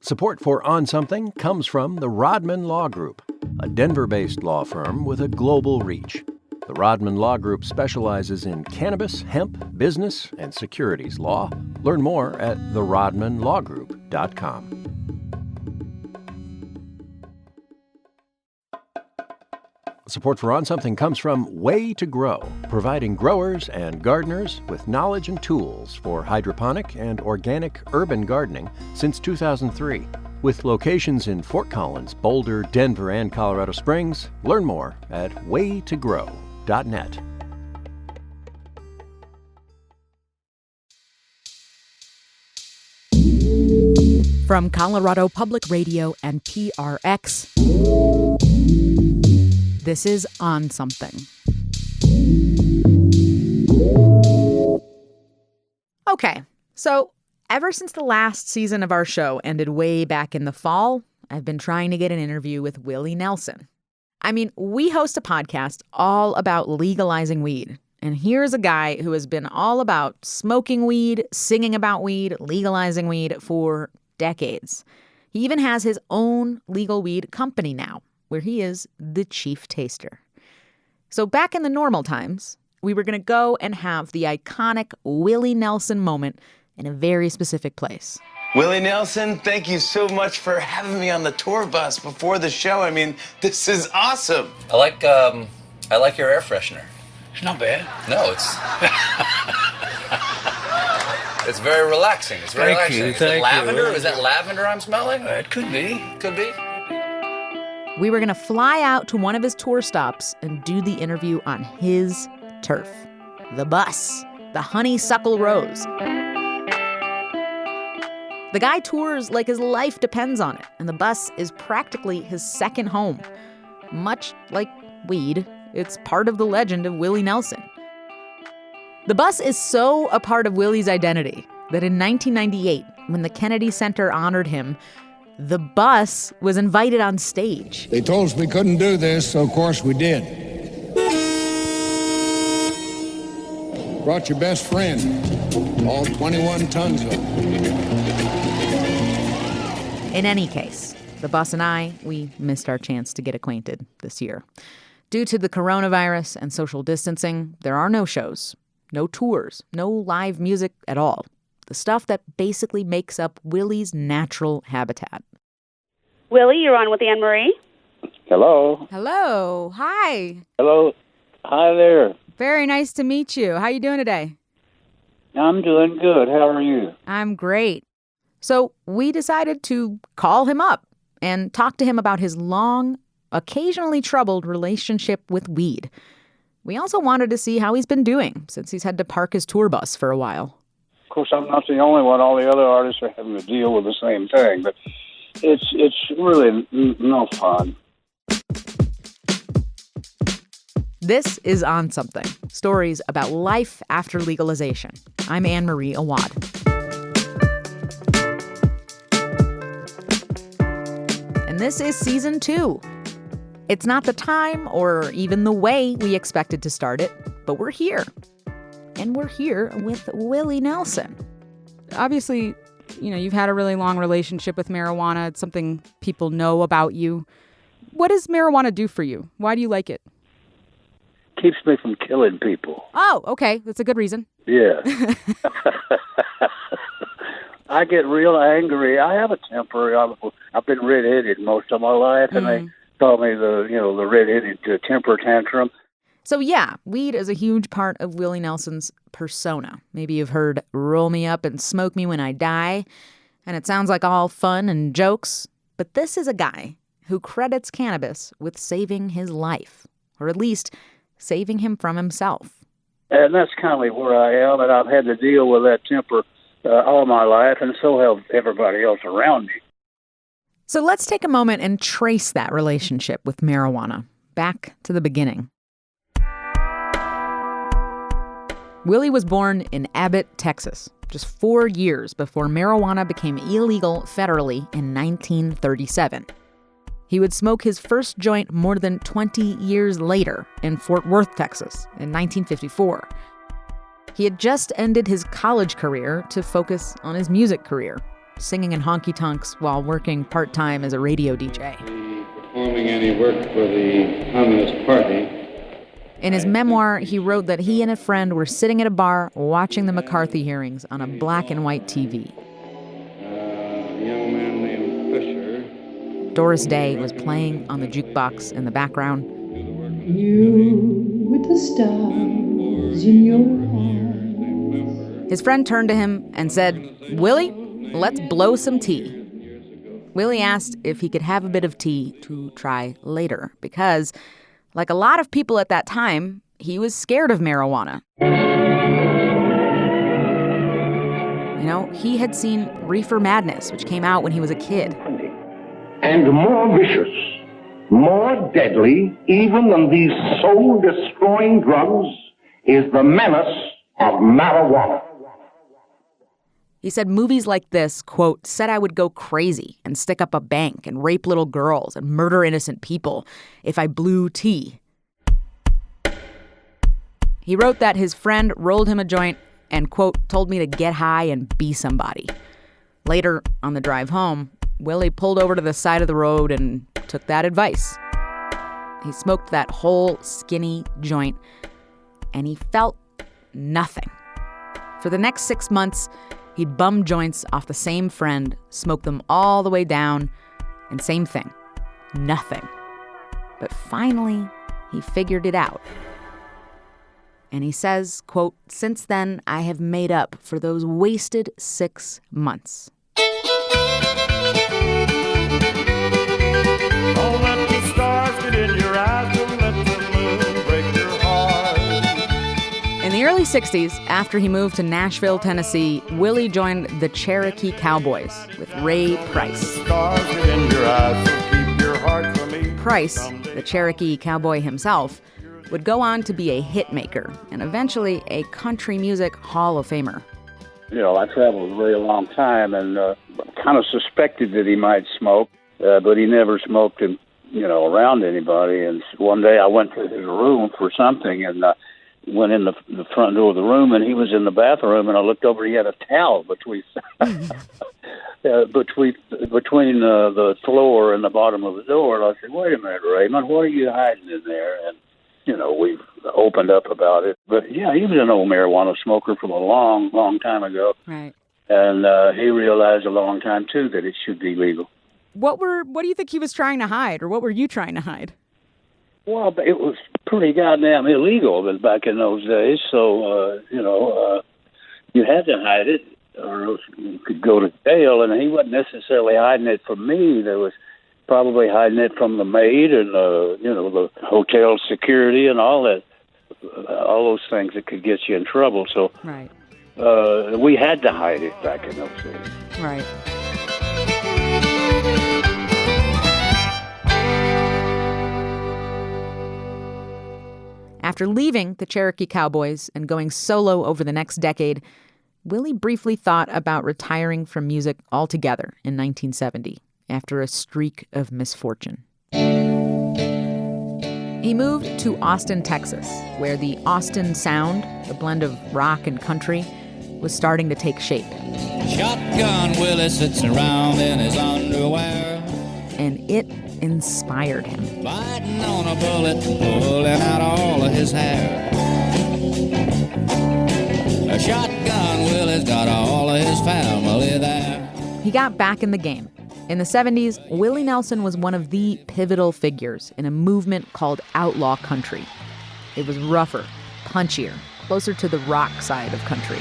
Support for On Something comes from the Rodman Law Group, a Denver-based law firm with a global reach. The Rodman Law Group specializes in cannabis, hemp, business, and securities law. Learn more at therodmanlawgroup.com. Support for On Something comes from Way to Grow, providing growers and gardeners with knowledge and tools for hydroponic and organic urban gardening since 2003. With locations in Fort Collins, Boulder, Denver, and Colorado Springs, learn more at waytogrow.net. From Colorado Public Radio and PRX, this is On Something. Okay, so ever since the last season of our show ended way back in the fall, I've been trying to get an interview with Willie Nelson. I mean, we host a podcast all about legalizing weed. And here's a guy who has been all about smoking weed, singing about weed, legalizing weed for decades. He even has his own legal weed company now, where he is the chief taster. So back in the normal times, we were going to go and have the iconic Willie Nelson moment in a very specific place. Willie Nelson, thank you so much for having me on the tour bus before the show. I mean, this is awesome. I like your air freshener. It's not bad. No, it's it's very relaxing. It's very Thank relaxing. you, Is thank it you. lavender? Is that lavender I'm smelling? It could be. Could be. We were going to fly out to one of his tour stops and do the interview on his turf. The bus. The Honeysuckle Rose. The guy tours like his life depends on it, and the bus is practically his second home. Much like weed, it's part of the legend of Willie Nelson. The bus is so a part of Willie's identity that in 1998, when the Kennedy Center honored him, the bus was invited on stage. They told us we couldn't do this, so of course we did. Brought your best friend, all 21 tons of it. In any case, the bus and I, we missed our chance to get acquainted this year. Due to the coronavirus and social distancing, there are no shows, no tours, no live music at all. The stuff that basically makes up Willie's natural habitat. Willie, you're on with Ann-Marie. Hello. Hello. Hi. Hello. Hi there. Very nice to meet you. How you doing today? I'm doing good. How are you? I'm great. So we decided to call him up and talk to him about his long, occasionally troubled relationship with weed. We also wanted to see how he's been doing since he's had to park his tour bus for a while. Of course, I'm not the only one. All the other artists are having to deal with the same thing, but it's really no fun. This is On Something, stories about life after legalization. I'm Ann-Marie Awad. And this is season 2. It's not the time or even the way we expected to start it, but we're here. And we're here with Willie Nelson. Obviously, you've had a really long relationship with marijuana. It's something people know about you. What does marijuana do for you? Why do you like it? Keeps me from killing people. Oh, okay. That's a good reason. Yeah. I get real angry. I have a temper. I've been red-headed most of my life, and they call me the red-headed temper tantrum. So yeah, weed is a huge part of Willie Nelson's persona. Maybe you've heard "roll me up and smoke me when I die," and it sounds like all fun and jokes. But this is a guy who credits cannabis with saving his life, or at least saving him from himself. And that's kind of where I am, and I've had to deal with that temper all my life, and so have everybody else around me. So let's take a moment and trace that relationship with marijuana back to the beginning. Willie was born in Abbott, Texas, just 4 years before marijuana became illegal federally in 1937. He would smoke his first joint more than 20 years later in Fort Worth, Texas, in 1954. He had just ended his college career to focus on his music career. singing in honky-tonks while working part-time as a radio DJ. Performing any work for the Communist Party. In his memoir, he wrote that he and a friend were sitting at a bar watching the McCarthy hearings on a black and white TV. A young man named Fisher. Doris Day was playing on the jukebox in the background. You with the stars in your eyes. His friend turned to him and said, "Willie, let's blow some tea." Willie asked if he could have a bit of tea to try later because, like a lot of people at that time, he was scared of marijuana. You know, he had seen Reefer Madness, which came out when he was a kid. And more vicious, more deadly, even than these soul-destroying drugs, is the menace of marijuana. He said movies like this, quote, said I would go crazy and stick up a bank and rape little girls and murder innocent people if I blew tea. He wrote that his friend rolled him a joint and, quote, told me to get high and be somebody. Later, on the drive home, Willie pulled over to the side of the road and took that advice. He smoked that whole skinny joint, and he felt nothing. For the next 6 months, he'd bum joints off the same friend, smoke them all the way down, and same thing, nothing. But finally, he figured it out. And he says, quote, since then, I have made up for those wasted 6 months. Don't let the stars get in your eyes, don't let the moon break your heart. In the early 60s, after he moved to Nashville, Tennessee, Willie joined the Cherokee Cowboys with Ray Price. Stars get in your eyes, so keep your heart from me. Price, the Cherokee cowboy himself, would go on to be a hit maker and eventually a country music Hall of Famer. You know, I traveled a very long time and kind of suspected that he might smoke, but he never smoked, around anybody. And one day I went to his room for something and went in the front door of the room, and he was in the bathroom, and I looked over, he had a towel between the floor and the bottom of the door. And I said, wait a minute, Raymond, what are you hiding in there? And we've opened up about it. But, yeah, he was an old marijuana smoker from a long, long time ago. Right. And he realized a long time, too, that it should be legal. What do you think he was trying to hide, or what were you trying to hide? Well, it was pretty goddamn illegal back in those days. So, you had to hide it, or else you could go to jail. And he wasn't necessarily hiding it from me. There was probably hiding it from the maid and, the hotel security and all that, all those things that could get you in trouble. So right. We had to hide it back in those days. Right. After leaving the Cherokee Cowboys and going solo over the next decade, Willie briefly thought about retiring from music altogether in 1970. After a streak of misfortune. He moved to Austin, Texas, where the Austin sound, a blend of rock and country, was starting to take shape. Shotgun Willie sits around in his underwear. And it inspired him. Biting on a bullet, pulling out all of his hair. A shotgun Willie's got all of his family there. He got back in the game. In the 70s, Willie Nelson was one of the pivotal figures in a movement called outlaw country. It was rougher, punchier, closer to the rock side of country.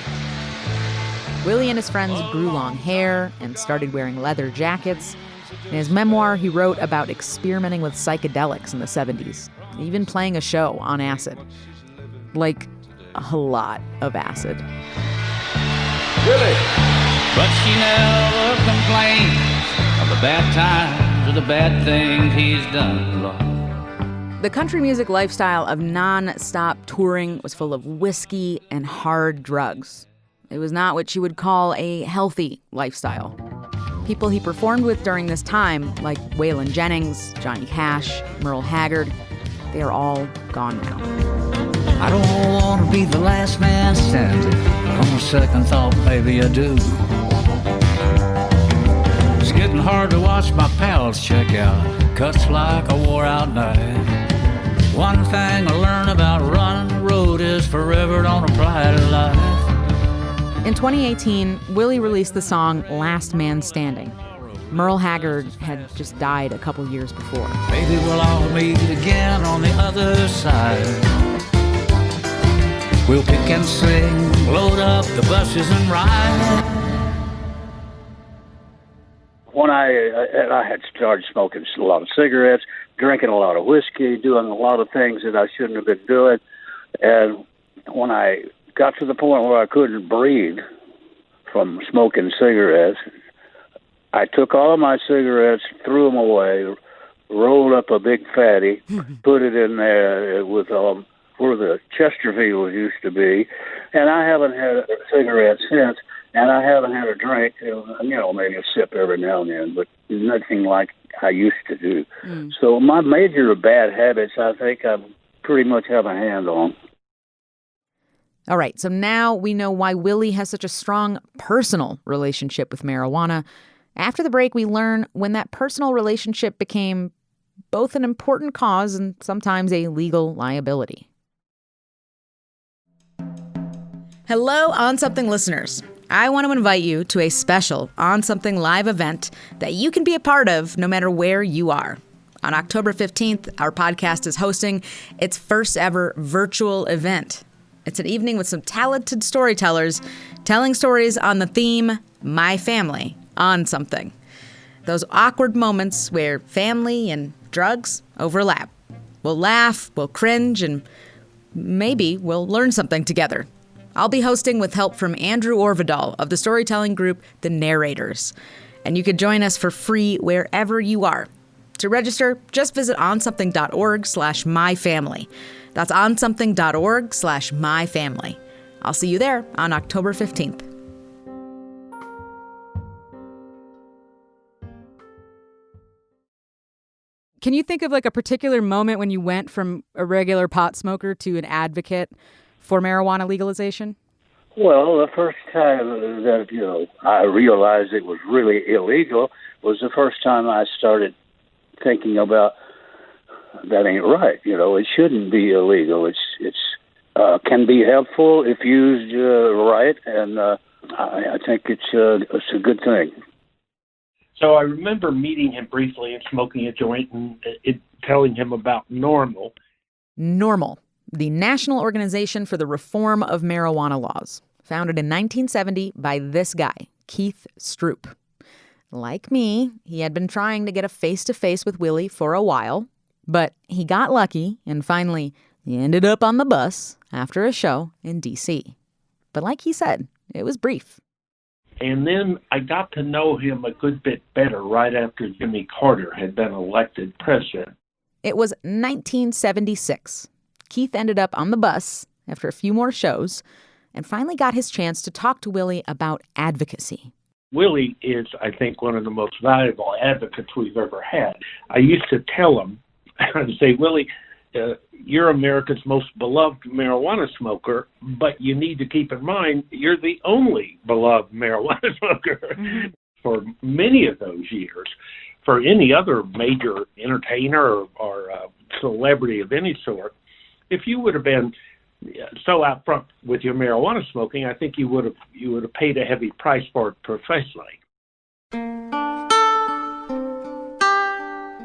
Willie and his friends grew long hair and started wearing leather jackets. In his memoir, he wrote about experimenting with psychedelics in the 70s, even playing a show on acid. Like, a lot of acid. Willie! But she never complained of the bad times or the bad things he's done, Lord. The country music lifestyle of non-stop touring was full of whiskey and hard drugs. It was not what you would call a healthy lifestyle. People he performed with during this time, like Waylon Jennings, Johnny Cash, Merle Haggard, they are all gone now. I don't want to be the last man standing. On a second thought, maybe I do. getting hard to watch my pals check out. Cuts like a wore-out knife. One thing I learned about running the road is forever don't apply to life. In 2018, Willie released the song Last Man Standing. Merle Haggard had just died a couple years before. Maybe we'll all meet again on the other side. We'll pick and sing, load up the buses and ride. When I had started smoking a lot of cigarettes, drinking a lot of whiskey, doing a lot of things that I shouldn't have been doing. And when I got to the point where I couldn't breathe from smoking cigarettes, I took all of my cigarettes, threw them away, rolled up a big fatty, put it in there with where the Chesterfield used to be, and I haven't had a cigarette since, and I haven't had a drink, maybe a sip every now and then, but nothing like I used to do. So my major bad habits, I think I pretty much have a hand on. All right, so now we know why Willie has such a strong personal relationship with marijuana. After the break, we learn when that personal relationship became both an important cause and sometimes a legal liability. Hello, On Something listeners. I want to invite you to a special On Something live event that you can be a part of no matter where you are. On October 15th, our podcast is hosting its first ever virtual event. It's an evening with some talented storytellers telling stories on the theme, My Family, on something. Those awkward moments where family and drugs overlap. We'll laugh, we'll cringe, and maybe we'll learn something together. I'll be hosting with help from Andrew Orvidal of the storytelling group The Narrators. And you can join us for free wherever you are. To register, just visit onsomething.org/myfamily. That's onsomething.org/myfamily. I'll see you there on October 15th. Can you think of like a particular moment when you went from a regular pot smoker to an advocate for marijuana legalization? Well, the first time that, I realized it was really illegal was the first time I started thinking about that ain't right. It shouldn't be illegal. It's can be helpful if used right, and I think it's a good thing. So I remember meeting him briefly and smoking a joint and telling him about NORML. NORML, the National Organization for the Reform of Marijuana Laws, founded in 1970 by this guy, Keith Stroup. Like me, he had been trying to get a face-to-face with Willie for a while, but he got lucky and finally ended up on the bus after a show in D.C. But like he said, it was brief. And then I got to know him a good bit better right after Jimmy Carter had been elected president. It was 1976. Keith ended up on the bus after a few more shows and finally got his chance to talk to Willie about advocacy. Willie is, I think, one of the most valuable advocates we've ever had. I used to tell him, I'd say, Willie, you're America's most beloved marijuana smoker, but you need to keep in mind you're the only beloved marijuana smoker for many of those years. For any other major entertainer or celebrity of any sort, if you would have been so out front with your marijuana smoking, I think you would have paid a heavy price for it professionally.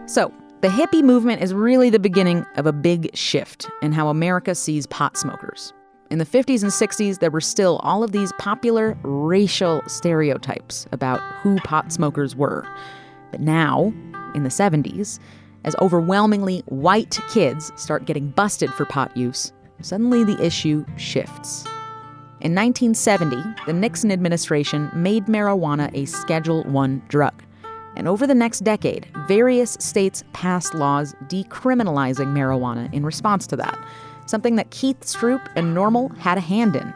So, the hippie movement is really the beginning of a big shift in how America sees pot smokers. In the 50s and 60s, there were still all of these popular racial stereotypes about who pot smokers were. But now, in the 70s, as overwhelmingly white kids start getting busted for pot use, suddenly the issue shifts. In 1970, the Nixon administration made marijuana a Schedule I drug. And over the next decade, various states passed laws decriminalizing marijuana in response to that, something that Keith Stroup and NORML had a hand in.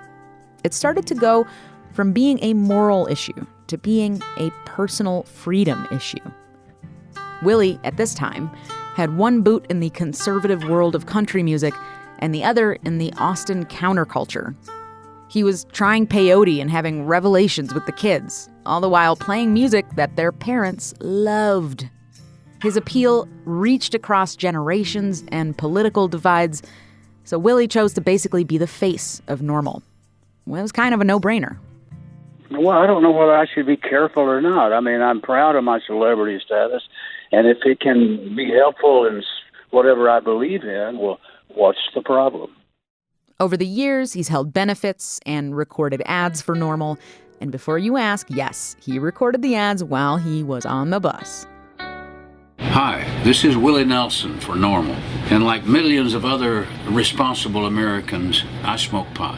It started to go from being a moral issue to being a personal freedom issue. Willie, at this time, had one boot in the conservative world of country music and the other in the Austin counterculture. He was trying peyote and having revelations with the kids, all the while playing music that their parents loved. His appeal reached across generations and political divides, so Willie chose to basically be the face of NORML. Well, it was kind of a no-brainer. Well, I don't know whether I should be careful or not. I mean, I'm proud of my celebrity status, and if it can be helpful in whatever I believe in, well, what's the problem? Over the years, he's held benefits and recorded ads for NORML. And before you ask, yes, he recorded the ads while he was on the bus. Hi, this is Willie Nelson for NORML. And like millions of other responsible Americans, I smoke pot.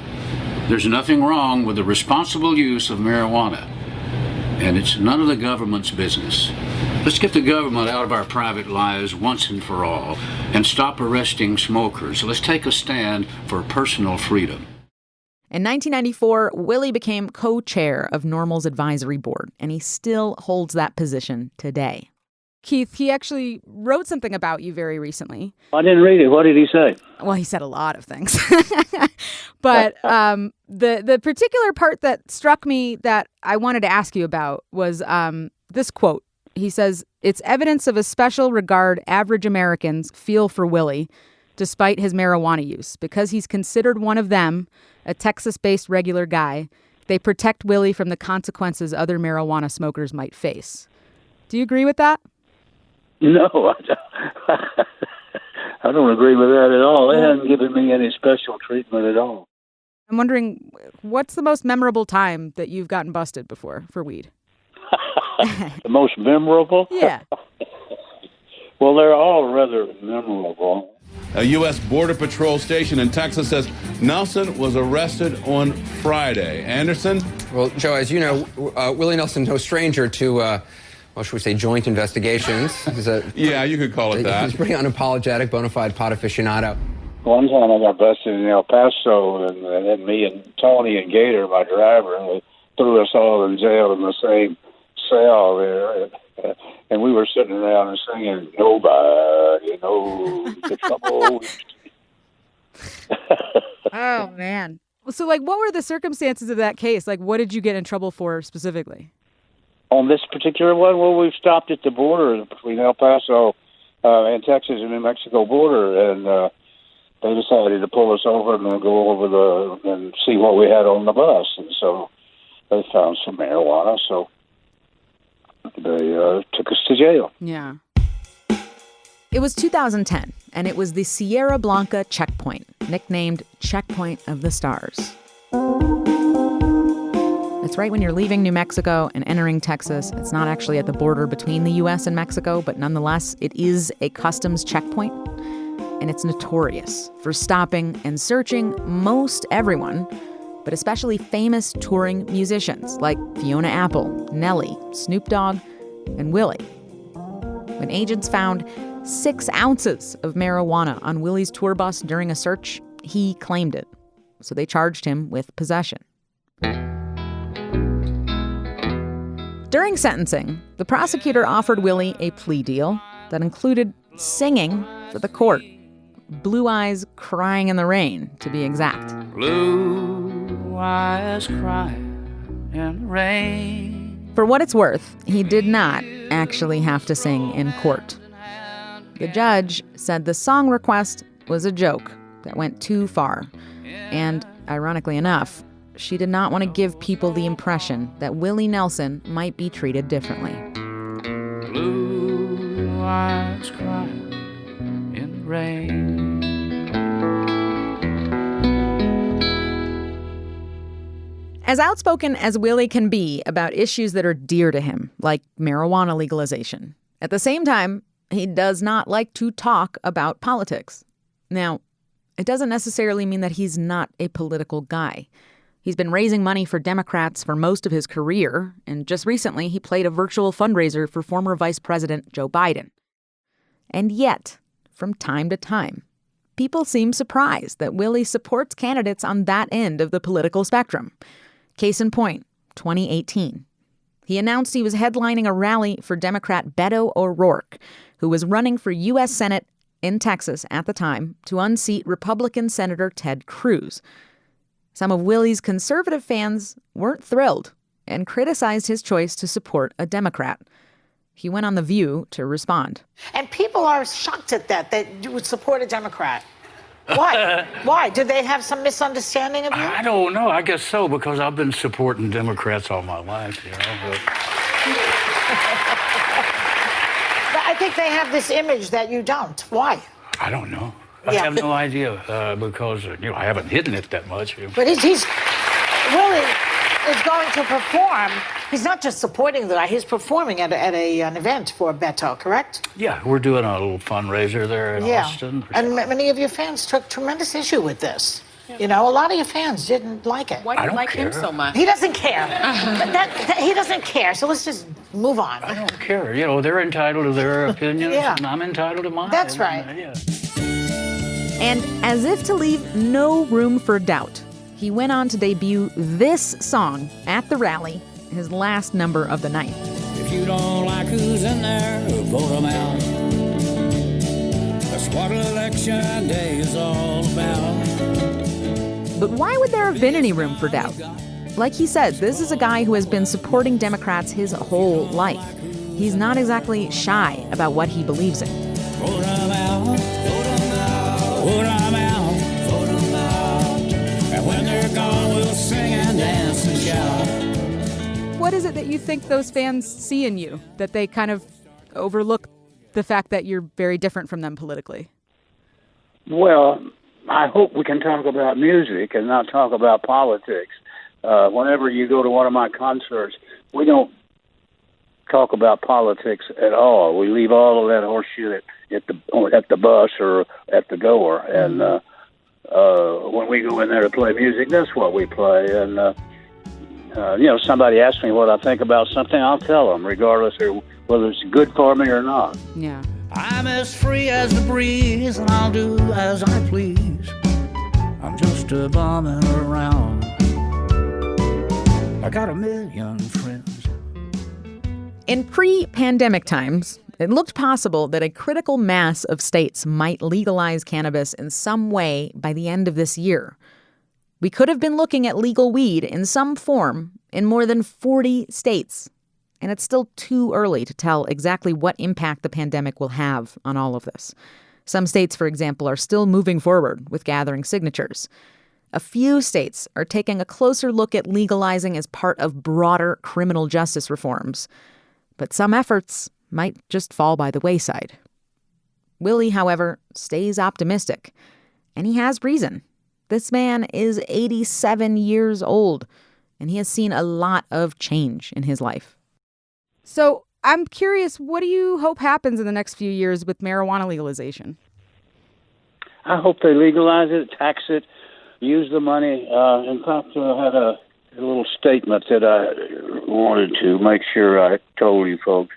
There's nothing wrong with the responsible use of marijuana. And it's none of the government's business. Let's get the government out of our private lives once and for all and stop arresting smokers. Let's take a stand for personal freedom. In 1994, Willie became co-chair of NORML's advisory board, and he still holds that position today. Keith, he actually wrote something about you very recently. I didn't read it. What did he say? Well, he said a lot of things. But the particular part that struck me that I wanted to ask you about was this quote. He says, "It's evidence of a special regard average Americans feel for Willie, despite his marijuana use. Because he's considered one of them, a Texas-based regular guy, they protect Willie from the consequences other marijuana smokers might face." Do you agree with that? No, I don't agree with that at all. They haven't given me any special treatment at all. I'm wondering, what's the most memorable time that you've gotten busted before for weed? The most memorable? Yeah. Well, they're all rather memorable. A U.S. Border Patrol station in Texas says Nelson was arrested on Friday. Anderson? Well, Joe, as you know, Willie Nelson, no stranger to, well, should we say joint investigations. Yeah, you could call it that. He's pretty unapologetic, bona fide pot aficionado. One time I got busted in El Paso, and then me and Tony and Gator, my driver, and they threw us all in jail in the same cell there. And we were sitting around and singing, "Nobody knows the trouble." Oh, man. So, what were the circumstances of that case? What did you get in trouble for specifically? On this particular one, well, we've stopped at the border between El Paso and Texas and New Mexico border, and they decided to pull us over and then go over and see what we had on the bus. And so they found some marijuana, so they took us to jail. Yeah. It was 2010, and it was the Sierra Blanca checkpoint, nicknamed Checkpoint of the Stars. It's right when you're leaving New Mexico and entering Texas. It's not actually at the border between the U.S. and Mexico, but nonetheless, it is a customs checkpoint. And it's notorious for stopping and searching most everyone, but especially famous touring musicians like Fiona Apple, Nelly, Snoop Dogg, and Willie. When agents found 6 ounces of marijuana on Willie's tour bus during a search, he claimed it. So they charged him with possession. During sentencing, the prosecutor offered Willie a plea deal that included singing for the court. Blue Eyes Crying in the Rain, to be exact. Blue eyes crying in the rain. For what it's worth, he did not actually have to sing in court. The judge said the song request was a joke that went too far. And, ironically enough, she did not want to give people the impression that Willie Nelson might be treated differently. Blue eyes crying in the rain. As outspoken as Willie can be about issues that are dear to him, like marijuana legalization, at the same time, he does not like to talk about politics. Now, it doesn't necessarily mean that he's not a political guy. He's been raising money for Democrats for most of his career, and just recently he played a virtual fundraiser for former Vice President Joe Biden. And yet, from time to time, people seem surprised that Willie supports candidates on that end of the political spectrum. Case in point, 2018. He announced he was headlining a rally for Democrat Beto O'Rourke, who was running for U.S. Senate in Texas at the time to unseat Republican Senator Ted Cruz. Some of Willie's conservative fans weren't thrilled and criticized his choice to support a Democrat. He went on The View to respond. And people are shocked at that you would support a Democrat. Why? Why? Did they have some misunderstanding of you? I don't know. I guess so, because I've been supporting Democrats all my life, you know. But I think they have this image that you don't. Why? I don't know. I have no idea because, I haven't hidden it that much. But Willie is going to perform. He's not just supporting the guy, he's performing at an event for Beto, correct? Yeah, we're doing a little fundraiser there in Austin. And many of your fans took tremendous issue with this. You know, a lot of your fans didn't like it. Why do you like him so much? He doesn't care. But he doesn't care, so let's just move on. I don't care. You know, they're entitled to their opinions, and I'm entitled to mine. That's right. And as if to leave no room for doubt, he went on to debut this song at the rally, his last number of the night. If you don't like who's in there, vote them out. That's what election day is all about. But why would there have been any room for doubt? Like he said, this is a guy who has been supporting Democrats his whole life. He's not exactly shy about what he believes in. Vote them out, vote them out, vote them out, vote them out. And when they're gone, we'll sing and dance and shout. What is it that you think those fans see in you that they kind of overlook the fact that you're very different from them politically? Well, I hope we can talk about music and not talk about politics. Whenever you go to one of my concerts, we don't talk about politics at all. We leave all of that horse shit at the bus or at the door. And when we go in there to play music, that's what we play. And somebody asks me what I think about something, I'll tell them, regardless of whether it's good for me or not. Yeah. I'm as free as the breeze, and I'll do as I please. I'm just a bumming around. I got a million friends. In pre-pandemic times, it looked possible that a critical mass of states might legalize cannabis in some way by the end of this year. We could have been looking at legal weed in some form in more than 40 states. And it's still too early to tell exactly what impact the pandemic will have on all of this. Some states, for example, are still moving forward with gathering signatures. A few states are taking a closer look at legalizing as part of broader criminal justice reforms. But some efforts might just fall by the wayside. Willie, however, stays optimistic. And he has reason. This man is 87 years old, and he has seen a lot of change in his life. So I'm curious, what do you hope happens in the next few years with marijuana legalization? I hope they legalize it, tax it, use the money. In fact, I had a little statement that I wanted to make sure I told you folks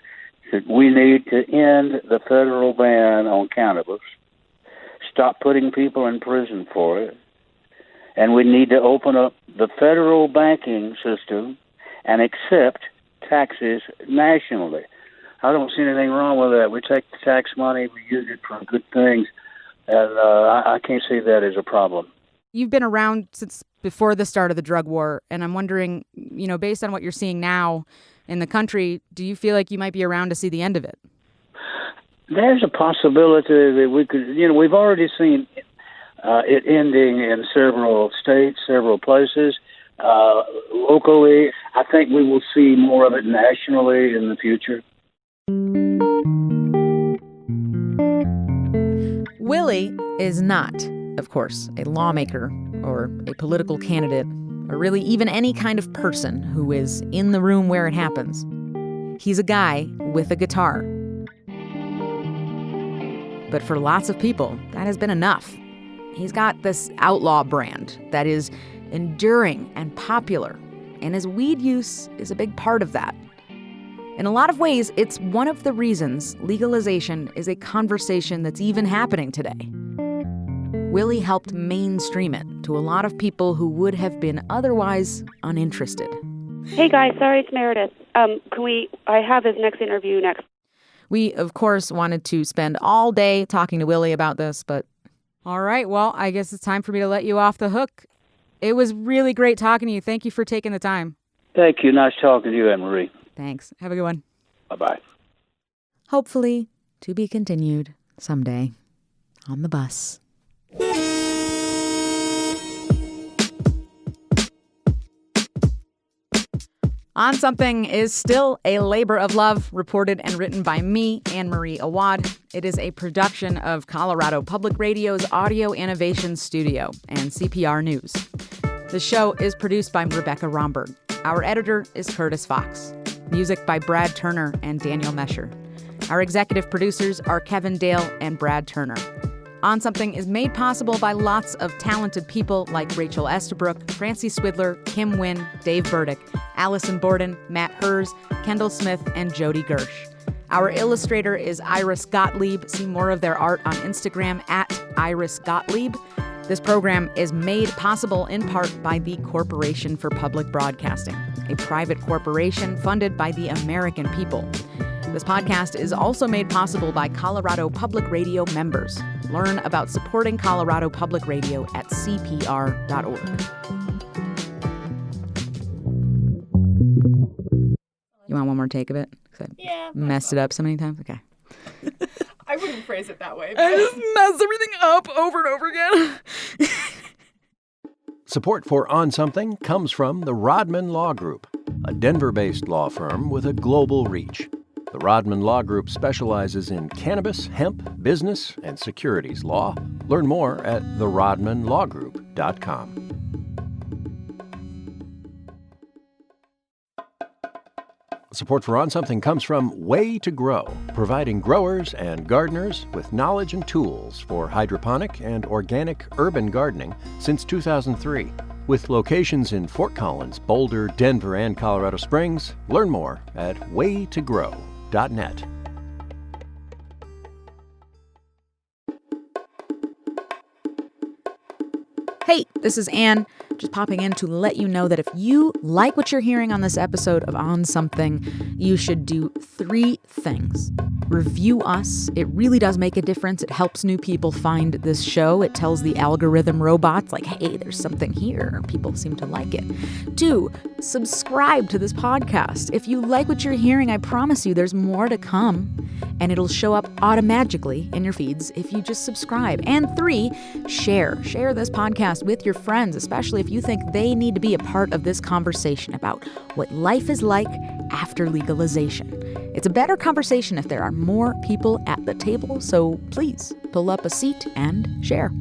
that we need to end the federal ban on cannabis, stop putting people in prison for it, and we need to open up the federal banking system and accept taxes nationally. I don't see anything wrong with that. We take the tax money, we use it for good things, and I can't see that as a problem. You've been around since before the start of the drug war, and I'm wondering, based on what you're seeing now in the country, do you feel like you might be around to see the end of it? There's a possibility that we could, we've already seen it ending in several states, several places. Locally, I think we will see more of it nationally in the future. Willie is not, of course, a lawmaker or a political candidate or really even any kind of person who is in the room where it happens. He's a guy with a guitar. But for lots of people, that has been enough. He's got this outlaw brand that is enduring and popular, and his weed use is a big part of that. In a lot of ways, it's one of the reasons legalization is a conversation that's even happening today. Willie helped mainstream it to a lot of people who would have been otherwise uninterested. Hey guys, sorry, it's Meredith. I have his next interview next. We, of course, wanted to spend all day talking to Willie about this, but... All right, well, I guess it's time for me to let you off the hook. It was really great talking to you. Thank you for taking the time. Thank you. Nice talking to you, Ann-Marie. Thanks. Have a good one. Bye-bye. Hopefully, to be continued someday on the bus. On Something is still a labor of love, reported and written by me, Ann-Marie Awad. It is a production of Colorado Public Radio's Audio Innovation Studio and CPR News. The show is produced by Rebecca Romberg. Our editor is Curtis Fox. Music by Brad Turner and Daniel Mesher. Our executive producers are Kevin Dale and Brad Turner. On Something is made possible by lots of talented people like Rachel Estabrook, Francie Swidler, Kim Wynn, Dave Burdick, Allison Borden, Matt Hers, Kendall Smith, and Jody Gersh. Our illustrator is Iris Gottlieb. See more of their art on Instagram at Iris Gottlieb. This program is made possible in part by the Corporation for Public Broadcasting, a private corporation funded by the American people. This podcast is also made possible by Colorado Public Radio members. Learn about supporting Colorado Public Radio at cpr.org. You want one more take of it? Yeah. Messed it up so many times? Okay. I wouldn't phrase it that way. I just mess everything up over and over again. Support for On Something comes from the Rodman Law Group, a Denver-based law firm with a global reach. The Rodman Law Group specializes in cannabis, hemp, business, and securities law. Learn more at therodmanlawgroup.com. Support for On Something comes from Way to Grow, providing growers and gardeners with knowledge and tools for hydroponic and organic urban gardening since 2003. With locations in Fort Collins, Boulder, Denver, and Colorado Springs, learn more at waytogrow.net. Hey, this is Ann, just popping in to let you know that if you like what you're hearing on this episode of On Something, you should do 3 things. Review us. It really does make a difference. It helps new people find this show. It tells the algorithm robots, like, hey, there's something here. People seem to like it. 2, subscribe to this podcast. If you like what you're hearing, I promise you there's more to come. And it'll show up automatically in your feeds if you just subscribe. And 3, share. Share this podcast with your friends, especially if you think they need to be a part of this conversation about what life is like after legalization. It's a better conversation if there are more people at the table, so please pull up a seat and share.